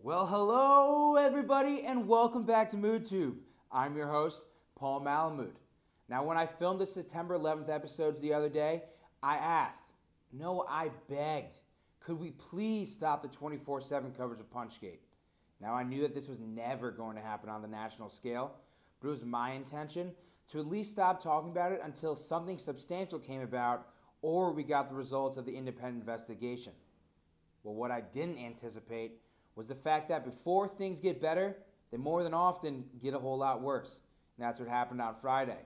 Well, hello everybody, and welcome back to MoodTube. I'm your host, Paul Malamud. Now, when I filmed the September 11th episodes the other day, I asked, no, I begged, could we please stop the 24/7 coverage of Punchgate? Now, I knew that this was never going to happen on the national scale, but it was my intention to at least stop talking about it until something substantial came about or we got the results of the independent investigation. Well, what I didn't anticipate was the fact that before things get better, they more than often get a whole lot worse. And that's what happened on Friday.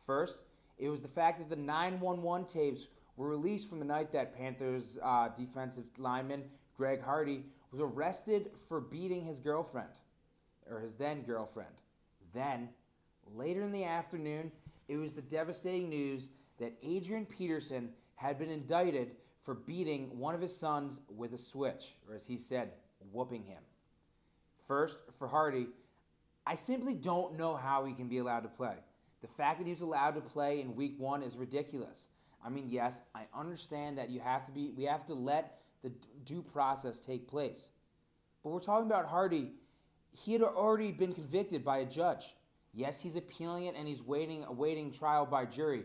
First, it was the fact that the 911 tapes were released from the night that Panthers defensive lineman Greg Hardy was arrested for beating his girlfriend, or his then girlfriend. Then, later in the afternoon, it was the devastating news that Adrian Peterson had been indicted for beating one of his sons with a switch, or as he said, whooping him. First, for Hardy, I simply don't know how he can be allowed to play. The fact that he was allowed to play in week 1 is ridiculous. I mean, yes, I understand that we have to let the due process take place. But we're talking about Hardy. He had already been convicted by a judge. Yes, he's appealing it and he's awaiting trial by jury.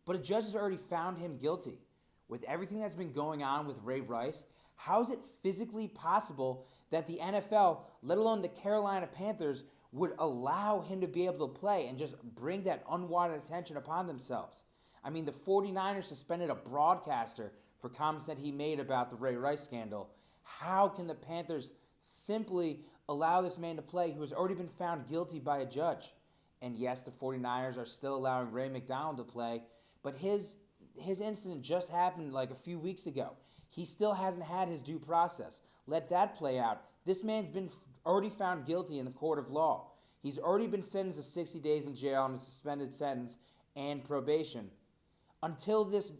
But a judge has already found him guilty. With everything that's been going on with Ray Rice, how is it physically possible that the NFL, let alone the Carolina Panthers, would allow him to be able to play and just bring that unwanted attention upon themselves? I mean, the 49ers suspended a broadcaster for comments that he made about the Ray Rice scandal. How can the Panthers simply allow this man to play who has already been found guilty by a judge? And yes, the 49ers are still allowing Ray McDonald to play, but his incident just happened like a few weeks ago. He still hasn't had his due process. Let that play out. This man's been already found guilty in the court of law. He's already been sentenced to 60 days in jail on a suspended sentence and probation. Until this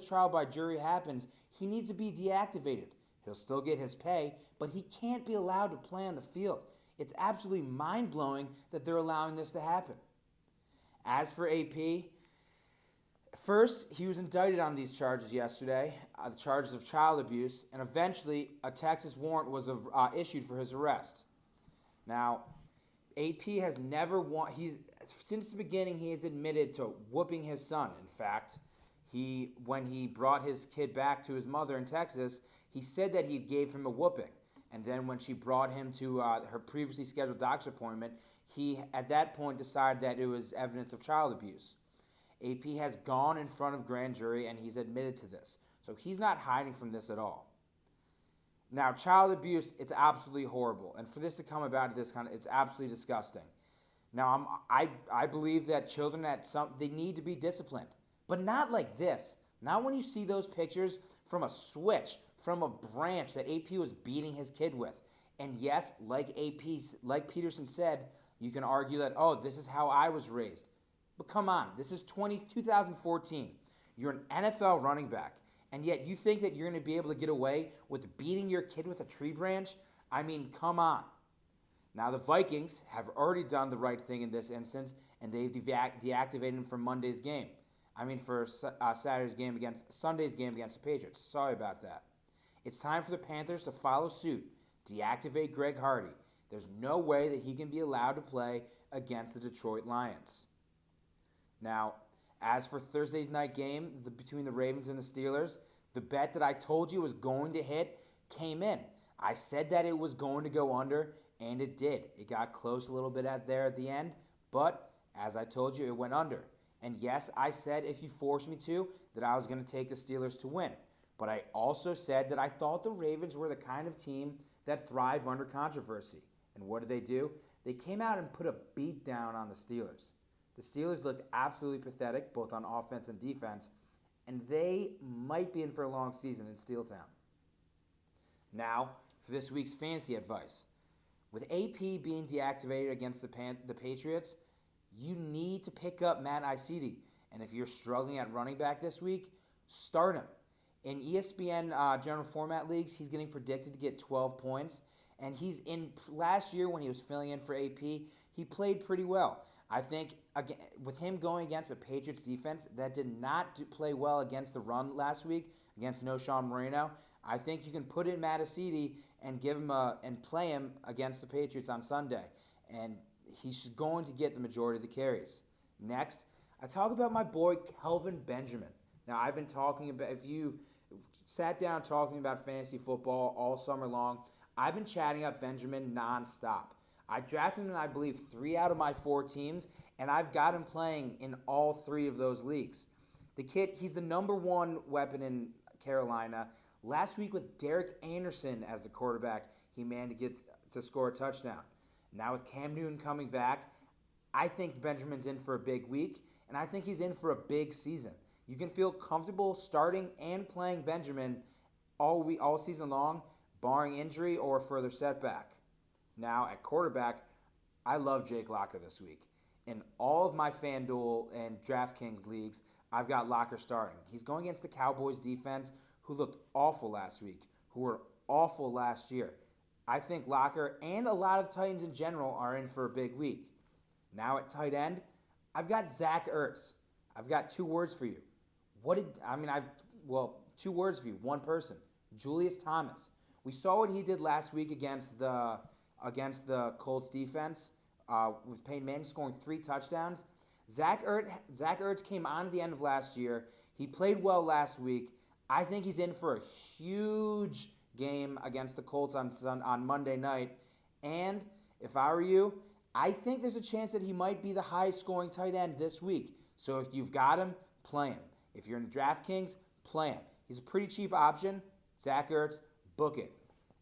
trial by jury happens, he needs to be deactivated. He'll still get his pay, but he can't be allowed to play on the field. It's absolutely mind-blowing that they're allowing this to happen. As for AP, first, he was indicted on these charges yesterday, the charges of child abuse, and eventually a Texas warrant was issued for his arrest. Now, AP has never since the beginning, he has admitted to whooping his son. In fact, when he brought his kid back to his mother in Texas, he said that he gave him a whooping. And then when she brought him to her previously scheduled doctor's appointment, he at that point decided that it was evidence of child abuse. AP has gone in front of grand jury and he's admitted to this. So he's not hiding from this at all. Now, child abuse, it's absolutely horrible. And for this to come about it's absolutely disgusting. Now, I believe that children they need to be disciplined. But not like this. Not when you see those pictures from a switch, from a branch that AP was beating his kid with. And yes, like Peterson said, you can argue that, oh, this is how I was raised. But come on, this is 2014. You're an NFL running back, and yet you think that you're going to be able to get away with beating your kid with a tree branch? I mean, come on. Now, the Vikings have already done the right thing in this instance, and they've deactivated him for Monday's game. For Sunday's game against the Patriots. Sorry about that. It's time for the Panthers to follow suit, deactivate Greg Hardy. There's no way that he can be allowed to play against the Detroit Lions. Now, as for Thursday's night game between the Ravens and the Steelers, the bet that I told you was going to hit came in. I said that it was going to go under, and it did. It got close a little bit at the end, but as I told you, it went under. And yes, I said if you forced me to, that I was going to take the Steelers to win. But I also said that I thought the Ravens were the kind of team that thrive under controversy. And what did? They came out and put a beat down on the Steelers. The Steelers looked absolutely pathetic, both on offense and defense, and they might be in for a long season in Steeltown. Now, for this week's fantasy advice. With AP being deactivated against the Patriots, you need to pick up Matt Isidi. And if you're struggling at running back this week, start him. In ESPN general format leagues, he's getting predicted to get 12 points. And last year when he was filling in for AP, he played pretty well. I think again, with him going against a Patriots defense that did not play well against the run last week, against No Sean Moreno, I think you can put in Matt Isidi and and play him against the Patriots on Sunday. And he's going to get the majority of the carries. Next, I talk about my boy Kelvin Benjamin. Now, I've been talking about, if you sat down talking about fantasy football all summer long, I've been chatting up Benjamin nonstop. I drafted him in, I believe, 3 out of my 4 teams, and I've got him playing in all 3 of those leagues. The kid, he's the number 1 weapon in Carolina. Last week with Derek Anderson as the quarterback, he managed to score a touchdown. Now with Cam Newton coming back, I think Benjamin's in for a big week, and I think he's in for a big season. You can feel comfortable starting and playing Benjamin all season long, barring injury or further setback. Now at quarterback, I love Jake Locker this week. In all of my FanDuel and DraftKings leagues, I've got Locker starting. He's going against the Cowboys defense, who looked awful last week, who were awful last year. I think Locker and a lot of Titans in general are in for a big week. Now at tight end, I've got Zach Ertz. I've got 2 words for you. 2 words for you. One person, Julius Thomas. We saw what he did last week against the Colts defense with Peyton Manning scoring 3 touchdowns. Zach Ertz came on at the end of last year. He played well last week. I think he's in for a huge game against the Colts on Monday night. And if I were you, I think there's a chance that he might be the highest scoring tight end this week. So if you've got him, play him. If you're in DraftKings, play him. He's a pretty cheap option. Zach Ertz, book it.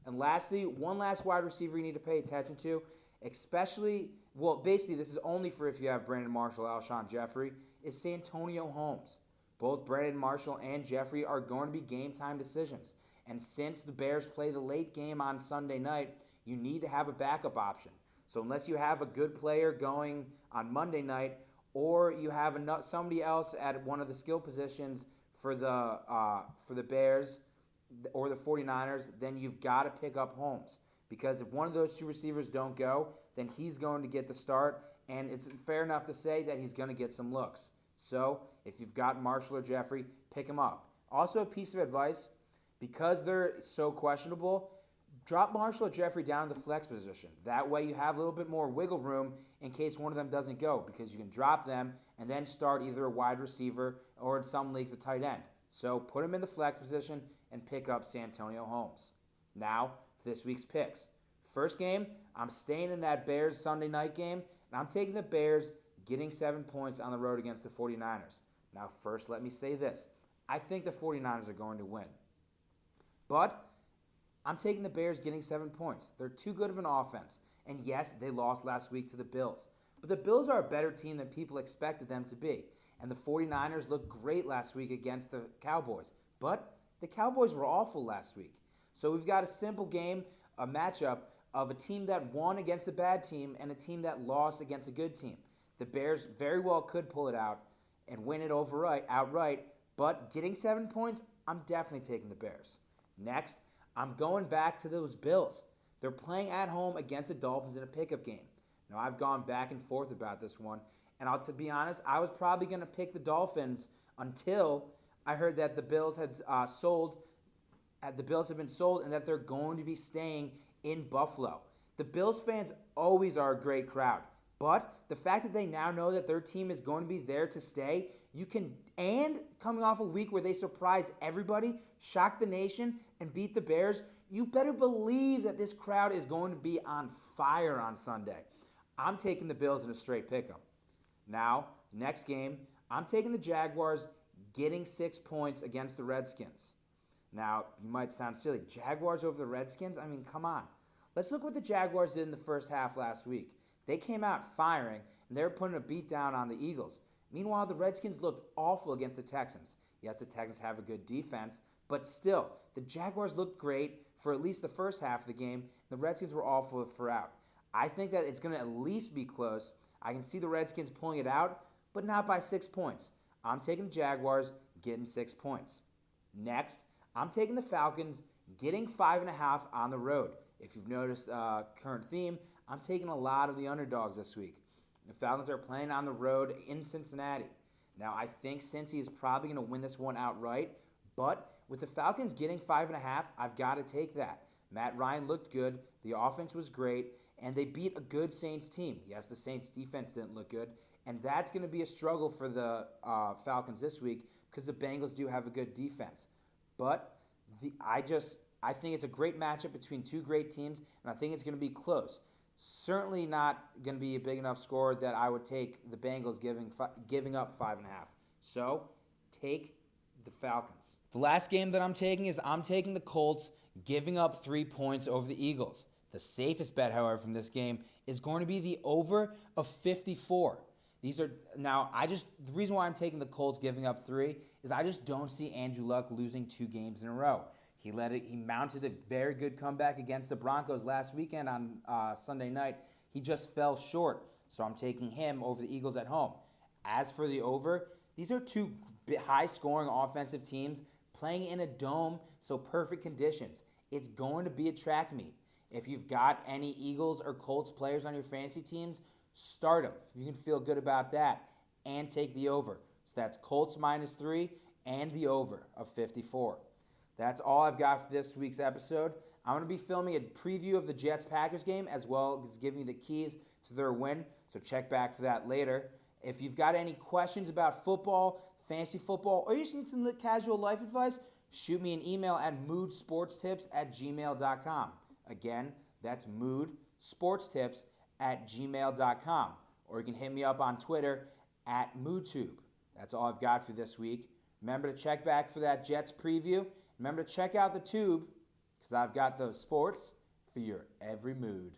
And lastly, one last wide receiver you need to pay attention to, basically this is only for if you have Brandon Marshall, Alshon Jeffrey, is Santonio Holmes. Both Brandon Marshall and Jeffrey are going to be game time decisions. And since the Bears play the late game on Sunday night, you need to have a backup option. So unless you have a good player going on Monday night, or you have somebody else at one of the skill positions for the Bears or the 49ers, then you've got to pick up Holmes. Because if one of those 2 receivers don't go, then he's going to get the start, and it's fair enough to say that he's going to get some looks. So if you've got Marshall or Jeffrey, pick him up. Also, a piece of advice, because they're so questionable, drop Marshall or Jeffrey down in the flex position. That way you have a little bit more wiggle room in case one of them doesn't go, because you can drop them and then start either a wide receiver or in some leagues a tight end. So put him in the flex position and pick up Santonio Holmes. Now, for this week's picks. First game, I'm staying in that Bears Sunday night game, and I'm taking the Bears getting 7 points on the road against the 49ers. Now, first, let me say this. I think the 49ers are going to win. But I'm taking the Bears getting 7 points. They're too good of an offense. And yes, they lost last week to the Bills. But the Bills are a better team than people expected them to be. And the 49ers looked great last week against the Cowboys. But the Cowboys were awful last week. So we've got a simple game, a matchup of a team that won against a bad team and a team that lost against a good team. The Bears very well could pull it out and win it outright. But getting 7 points, I'm definitely taking the Bears. Next, I'm going back to those Bills. They're playing at home against the Dolphins in a pickup game. Now, I've gone back and forth about this one, and to be honest, I was probably going to pick the Dolphins until I heard that the Bills had sold. The Bills have been sold, and that they're going to be staying in Buffalo. The Bills fans always are a great crowd, but the fact that they now know that their team is going to be there to stay, and coming off a week where they surprised everybody, shocked the nation, and beat the Bears, you better believe that this crowd is going to be on fire on Sunday. I'm taking the Bills in a straight pick'em. Now, next game, I'm taking the Jaguars getting 6 points against the Redskins. Now, you might sound silly. Jaguars over the Redskins? I mean, come on. Let's look what the Jaguars did in the first half last week. They came out firing, and they were putting a beat down on the Eagles. Meanwhile, the Redskins looked awful against the Texans. Yes, the Texans have a good defense, but still, the Jaguars looked great for at least the first half of the game. The Redskins were awful throughout. I think that it's going to at least be close. I can see the Redskins pulling it out, but not by 6 points. I'm taking the Jaguars getting 6 points. Next, I'm taking the Falcons getting 5.5 on the road. If you've noticed current theme, I'm taking a lot of the underdogs this week. The Falcons are playing on the road in Cincinnati. Now, I think Cincy is probably going to win this one outright, but with the Falcons getting 5.5, I've got to take that. Matt Ryan looked good. The offense was great. And they beat a good Saints team. Yes, the Saints defense didn't look good. And that's going to be a struggle for the Falcons this week because the Bengals do have a good defense. But I think it's a great matchup between two great teams, and I think it's going to be close. Certainly not going to be a big enough score that I would take the Bengals giving up 5.5. So take the Falcons. The last game that I'm taking is the Colts giving up 3 points over the Eagles. The safest bet, however, from this game is going to be the over of 54. The reason why I'm taking the Colts giving up 3 is I just don't see Andrew Luck losing 2 games in a row. He mounted a very good comeback against the Broncos last weekend on Sunday night. He just fell short, so I'm taking him over the Eagles at home. As for the over, these are 2 high-scoring offensive teams playing in a dome, so perfect conditions. It's going to be a track meet. If you've got any Eagles or Colts players on your fantasy teams, start them. If you can feel good about that, and take the over. So that's Colts -3 and the over of 54. That's all I've got for this week's episode. I'm going to be filming a preview of the Jets-Packers game as well as giving you the keys to their win, so check back for that later. If you've got any questions about football, fantasy football, or you just need some casual life advice, shoot me an email at moodsportstips@gmail.com. Again, that's moodsportstips@gmail.com. Or you can hit me up on Twitter @moodtube. That's all I've got for this week. Remember to check back for that Jets preview. Remember to check out the Tube, because I've got those sports for your every mood.